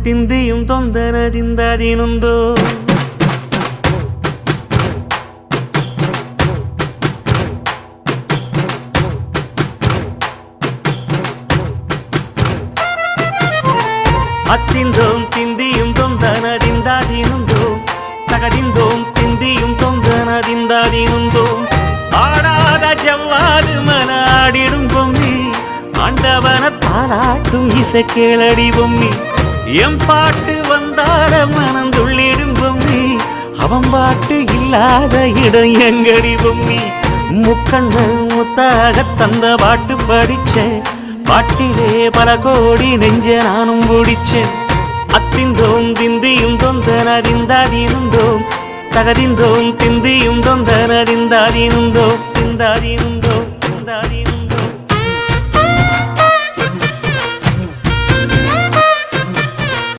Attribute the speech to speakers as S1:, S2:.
S1: ತಿಂದಿಯುಂ ತೊಂದನದಿಂದದಿನುಂದೋ ಅತ್ತಿಂದೋಂ ತಿಂದಿಯುಂ ತೊಂದನದಿಂದದಿನುಂದೋ ತಗದಿಂದೋಂ ತಿಂದಿಯುಂ ತೊಂದನದಿಂದದಿನುಂದೋ ஆடாத ஜவ்வாது மனாடிடும் பொம்மி ஆண்டவன தாராட்டும் இசை கேளடி பொம்மி எம் பாட்டு வந்தார மனந்துள்ளிடும் பொம்மி அவன் பாட்டு இல்லாத இடம் எங்கடி பொம்மி முக்கண்ணு முத்தாக தந்த பாட்டு படிச்சேன் பாட்டிலே பல கோடி நெஞ்ச நானும் பிடிச்சேன் அத்திந்தோம் திந்தியும் தொந்தனதிந்தாதினுந்தோம் தகதிந்தோம் திந்தியும் தொந்தனதிந்தாதினுந்தோம் திந்தாதினுந்தோ